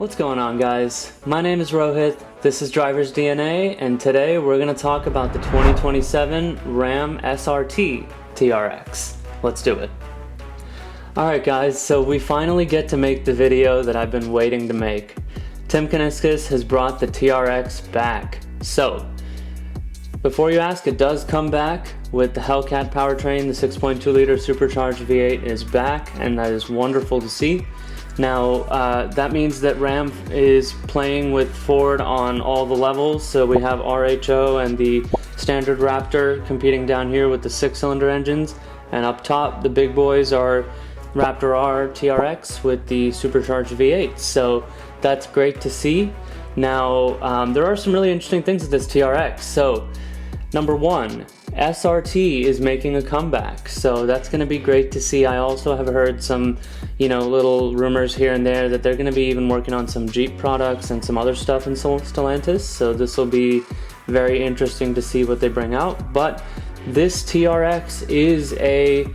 What's going on, guys? My name is Rohit, this is Driver's DNA, and today we're going to talk about the 2027 RAM SRT TRX. Let's do it. Alright guys, so we finally get to make the video that I've been waiting to make. Tim Kuniskis has brought the TRX back. So, before you ask, it does come back with the Hellcat powertrain. The 6.2 liter supercharged V8 is back, and that is wonderful to see. Now, that means that Ram is playing with Ford on all the levels. So we have RHO and the standard Raptor competing down here with the 6-cylinder engines. And up top, the big boys are Raptor R TRX with the supercharged V8. So that's great to see. Now, there are some really interesting things with this TRX. So, number one, SRT is making a comeback, so that's going to be great to see. I also have heard some, little rumors here and there that they're going to be even working on some Jeep products and some other stuff in Stellantis, so this will be very interesting to see what they bring out. But this TRX is a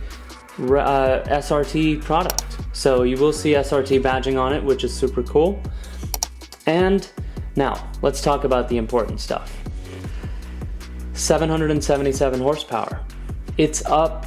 SRT product, so you will see SRT badging on it, which is super cool. And now, let's talk about the important stuff. 777 horsepower. It's up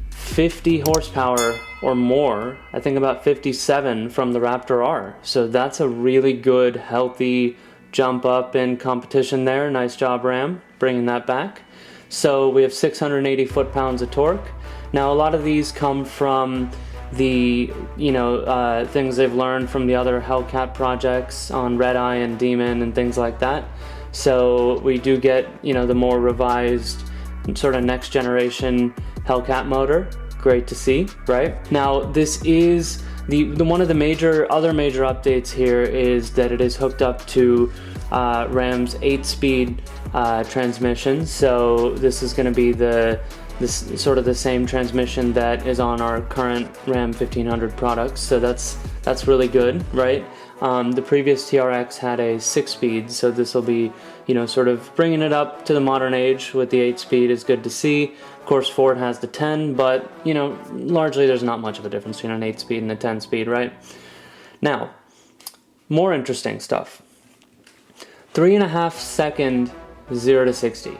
50 horsepower or more, I think about 57 from the Raptor R. So that's a really good, healthy jump up in competition there. Nice job, Ram, bringing that back. So we have 680 foot-pounds of torque. Now, a lot of these come from the things they've learned from the other Hellcat projects on Red Eye and Demon and things like that. So we do get the more revised sort of next generation Hellcat motor. Great to see, right? Now, this is the one of the other major updates here is that it is hooked up to Ram's 8-speed transmission. So this is going to be sort of the same transmission that is on our current Ram 1500 products. So that's really good, right? The previous TRX had a 6-speed, so this will be, sort of bringing it up to the modern age with the 8-speed is good to see. Of course, Ford has the 10, but, largely there's not much of a difference between an 8-speed and a 10-speed, right? Now, more interesting stuff. 3.5 second 0 to 60.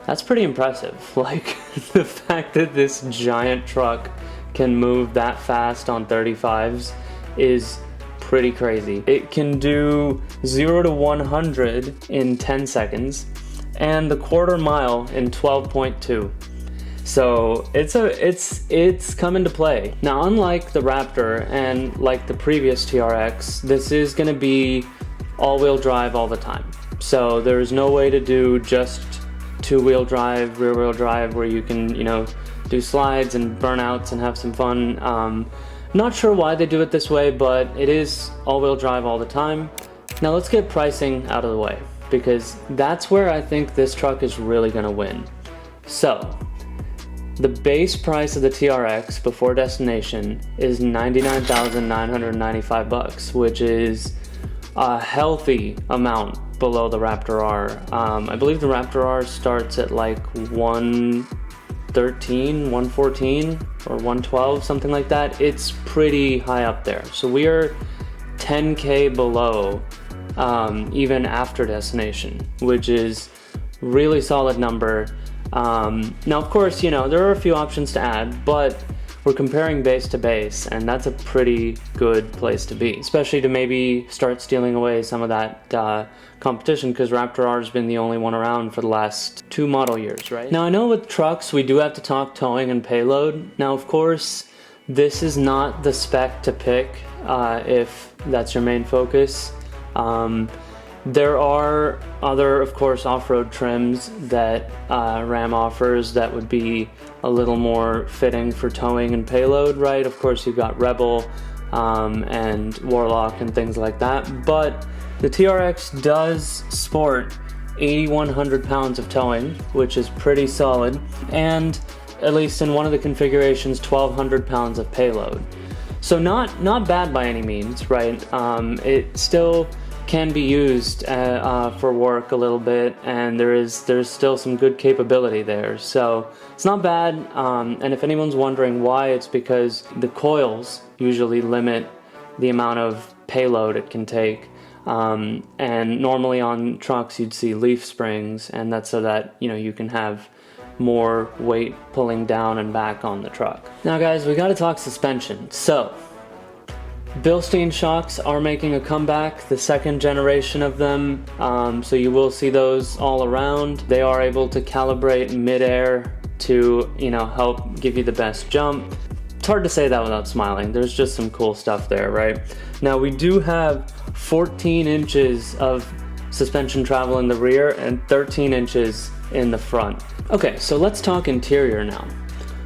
That's pretty impressive. Like, the fact that this giant truck can move that fast on 35s is pretty crazy. It can do 0 to 100 in 10 seconds and the quarter mile in 12.2. So it's come into play. Now, unlike the Raptor and like the previous TRX, this is going to be all-wheel drive all the time. So there's no way to do just two-wheel drive, rear-wheel drive, where you can do slides and burnouts and have some fun. Not sure why they do it this way, but it is all-wheel drive all the time. Now let's get pricing out of the way, because that's where I think this truck is really going to win. So, the base price of the TRX before destination is $99,995, which is a healthy amount below the Raptor R. I believe the Raptor R starts at like 113, 114, or 112, something like that. It's pretty high up there. So we are 10K below even after destination, which is really solid number. Now, of course, there are a few options to add, but we're comparing base to base, and that's a pretty good place to be, especially to maybe start stealing away some of that competition, because Raptor R has been the only one around for the last 2 model years, right? Now, I know with trucks we do have to talk towing and payload. Now, of course, this is not the spec to pick if that's your main focus. There are other, of course, off-road trims that Ram offers that would be a little more fitting for towing and payload, right? Of course, you've got Rebel and Warlock and things like that, but the TRX does sport 8,100 pounds of towing, which is pretty solid, and at least in one of the configurations, 1,200 pounds of payload. So not bad by any means, right? It still can be used for work a little bit, and there's still some good capability there, so it's not bad. And if anyone's wondering why, it's because the coils usually limit the amount of payload it can take. And normally on trucks you'd see leaf springs, and that's so that, you know, you can have more weight pulling down and back on the truck. Now guys, we gotta talk suspension. So Bilstein shocks are making a comeback, the second generation of them, so you will see those all around. They are able to calibrate mid-air to, you know, help give you the best jump. It's hard to say that without smiling. There's just some cool stuff there, right? Now we do have 14 inches of suspension travel in the rear and 13 inches in the front. Okay, so let's talk interior now.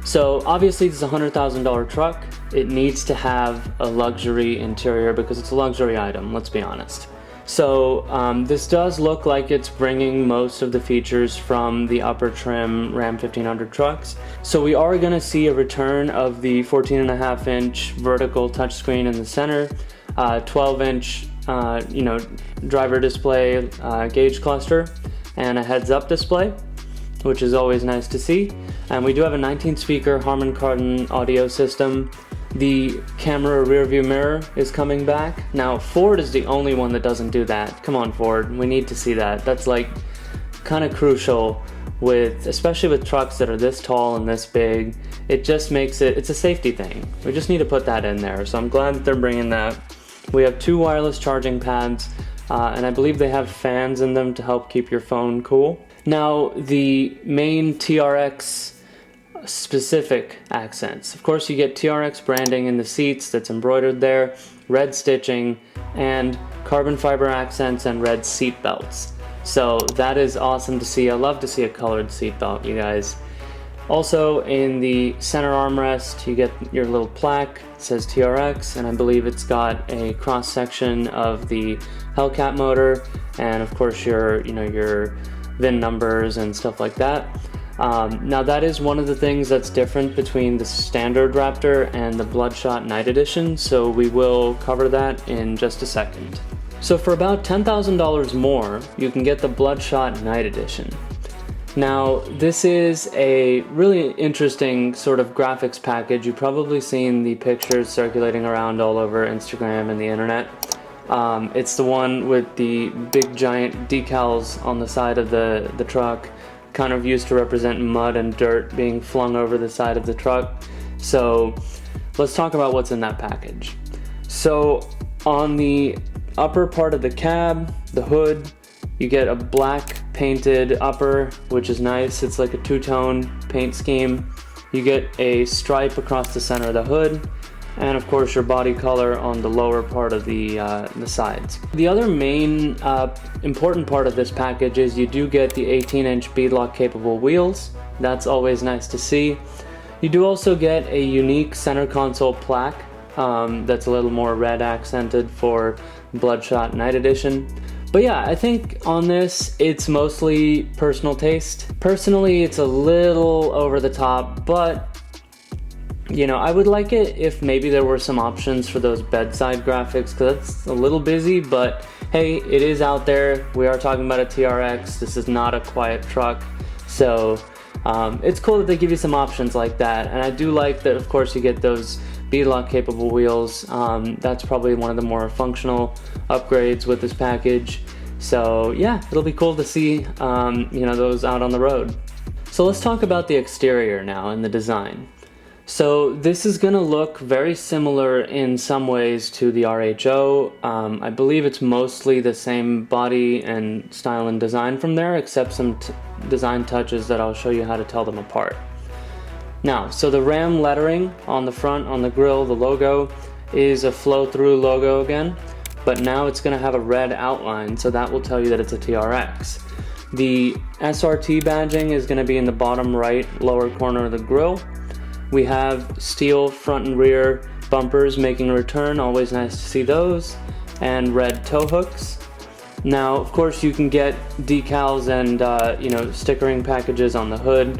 So obviously this is a $100,000 truck. It needs to have a luxury interior because it's a luxury item, let's be honest. So this does look like it's bringing most of the features from the upper trim Ram 1500 trucks. So we are going to see a return of the 14.5-inch vertical touchscreen in the center, 12-inch you know, driver display gauge cluster, and a heads-up display, which is always nice to see. And we do have a 19-speaker Harman Kardon audio system. The camera rear view mirror is coming back. Now Ford is the only one that doesn't do that. Come on Ford, we need to see that. That's like kind of crucial with, especially with trucks that are this tall and this big. It just makes it, it's a safety thing. We just need to put that in there. So I'm glad that they're bringing that. We have 2 wireless charging pads, and I believe they have fans in them to help keep your phone cool. Now the main TRX specific accents. Of course you get TRX branding in the seats that's embroidered there, red stitching, and carbon fiber accents and red seat belts. So that is awesome to see. I love to see a colored seat belt, you guys. Also in the center armrest you get your little plaque. It says TRX, and I believe it's got a cross section of the Hellcat motor, and of course your, you know, your VIN numbers and stuff like that. Now that is one of the things that's different between the standard Raptor and the Bloodshot Night Edition, so we will cover that in just a second. So for about $10,000 more, you can get the Bloodshot Night Edition. Now this is a really interesting sort of graphics package. You've probably seen the pictures circulating around all over Instagram and the internet. It's the one with the big giant decals on the side of the truck, kind of used to represent mud and dirt being flung over the side of the truck. So let's talk about what's in that package. So on the upper part of the cab, the hood, you get a black painted upper, which is nice. It's like a two-tone paint scheme. You get a stripe across the center of the hood, and of course your body color on the lower part of the sides. The other main important part of this package is you do get the 18-inch beadlock capable wheels. That's always nice to see. You do also get a unique center console plaque that's a little more red accented for Bloodshot Night Edition. But yeah, I think on this, it's mostly personal taste. Personally, it's a little over the top, but you know, I would like it if maybe there were some options for those bedside graphics, because that's a little busy, but hey, it is out there. We are talking about a TRX. This is not a quiet truck. So it's cool that they give you some options like that. And I do like that, of course, you get those beadlock capable wheels. That's probably one of the more functional upgrades with this package. So yeah, it'll be cool to see you know, those out on the road. So let's talk about the exterior now and the design. So this is going to look very similar in some ways to the RHO. I believe it's mostly the same body and style and design from there, except some design touches that I'll show you how to tell them apart. Now, so the Ram lettering on the front, on the grille, the logo, is a flow-through logo again, but now it's going to have a red outline, so that will tell you that it's a TRX. The SRT badging is going to be in the bottom right lower corner of the grille. We have steel front and rear bumpers making a return, always nice to see those, and red tow hooks. Now, of course, you can get decals and you know, stickering packages on the hood,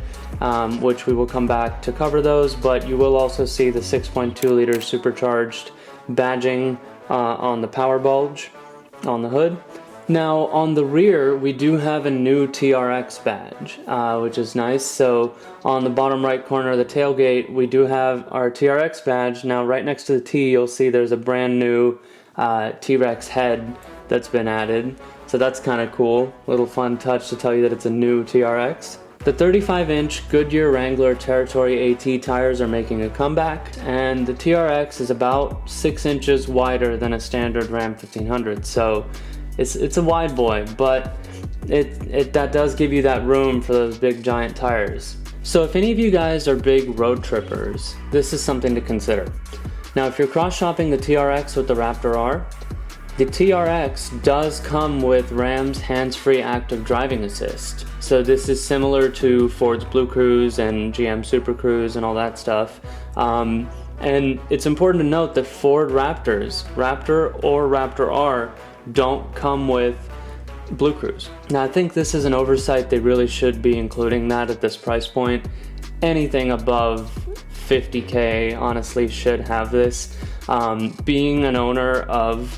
which we will come back to cover those, but you will also see the 6.2 liter supercharged badging on the power bulge on the hood. Now on the rear we do have a new TRX badge, which is nice. So on the bottom right corner of the tailgate we do have our TRX badge. Now right next to the T you'll see there's a brand new T-Rex head that's been added. So that's kind of cool. Little fun touch to tell you that it's a new TRX. The 35-inch Goodyear Wrangler Territory AT tires are making a comeback, and the TRX is about 6 inches wider than a standard Ram 1500. So it's a wide boy, but that does give you that room for those big giant tires. So if any of you guys are big road trippers, this is something to consider. Now if you're cross-shopping the TRX with the Raptor R, the TRX does come with Ram's hands-free active driving assist. So this is similar to Ford's Blue Cruise and GM Super Cruise and all that stuff. And it's important to note that Ford Raptors, Raptor or Raptor R, don't come with Blue Cruise. Now I think this is an oversight. They really should be including that at this price point. Anything above $50K honestly should have this. Being an owner of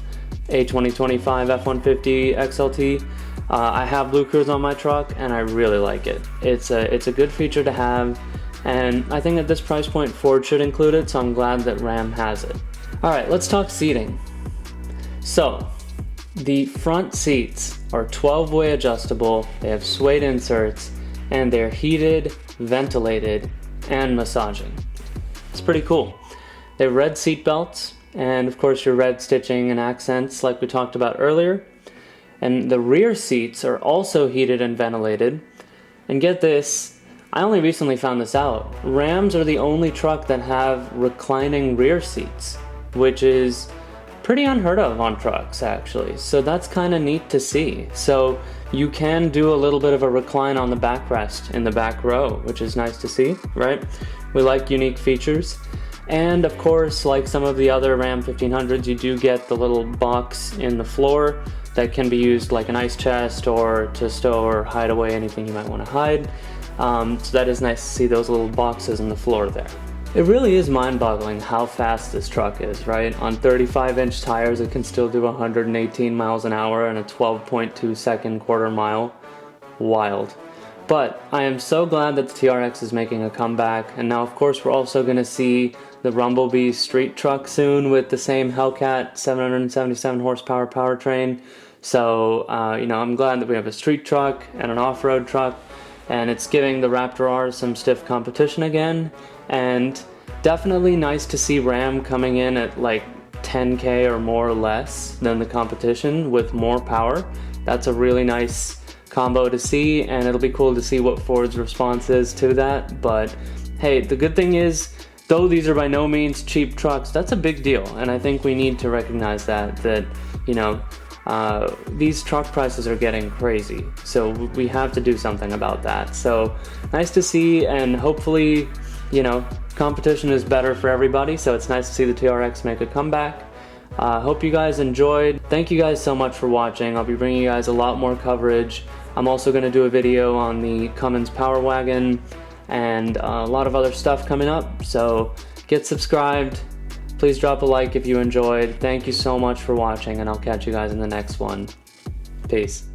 a 2025 F-150 XLT, I have Blue Cruise on my truck and I really like it. It's a good feature to have, and I think at this price point Ford should include it, so I'm glad that Ram has it. Alright, let's talk seating. So the front seats are 12-way adjustable, they have suede inserts, and they're heated, ventilated, and massaging. It's pretty cool. They have red seat belts, and of course your red stitching and accents like we talked about earlier. And the rear seats are also heated and ventilated. And get this, I only recently found this out. Rams are the only truck that have reclining rear seats, which is pretty unheard of on trucks actually. So that's kind of neat to see. So you can do a little bit of a recline on the backrest in the back row, which is nice to see, right? We like unique features. And of course, like some of the other Ram 1500s, you do get the little box in the floor that can be used like an ice chest or to stow or hide away anything you might want to hide. So that is nice to see those little boxes in the floor there. It really is mind-boggling how fast this truck is, right? On 35-inch tires, it can still do 118 miles an hour and a 12.2 second quarter mile. Wild. But I am so glad that the TRX is making a comeback, and now of course we're also going to see the Rumblebee street truck soon with the same Hellcat 777 horsepower powertrain. So, I'm glad that we have a street truck and an off-road truck, and it's giving the Raptor R some stiff competition again, and definitely nice to see Ram coming in at like 10K or more or less than the competition with more power. That's a really nice combo to see, and it'll be cool to see what Ford's response is to that. But hey, the good thing is, though these are by no means cheap trucks, that's a big deal, and I think we need to recognize that these truck prices are getting crazy, so we have to do something about that. So nice to see, and hopefully, competition is better for everybody, so it's nice to see the TRX make a comeback. Hope you guys enjoyed. Thank you guys so much for watching. I'll be bringing you guys a lot more coverage. I'm also going to do a video on the Cummins Power Wagon and a lot of other stuff coming up, so get subscribed. Please drop a like if you enjoyed. Thank you so much for watching, and I'll catch you guys in the next one. Peace.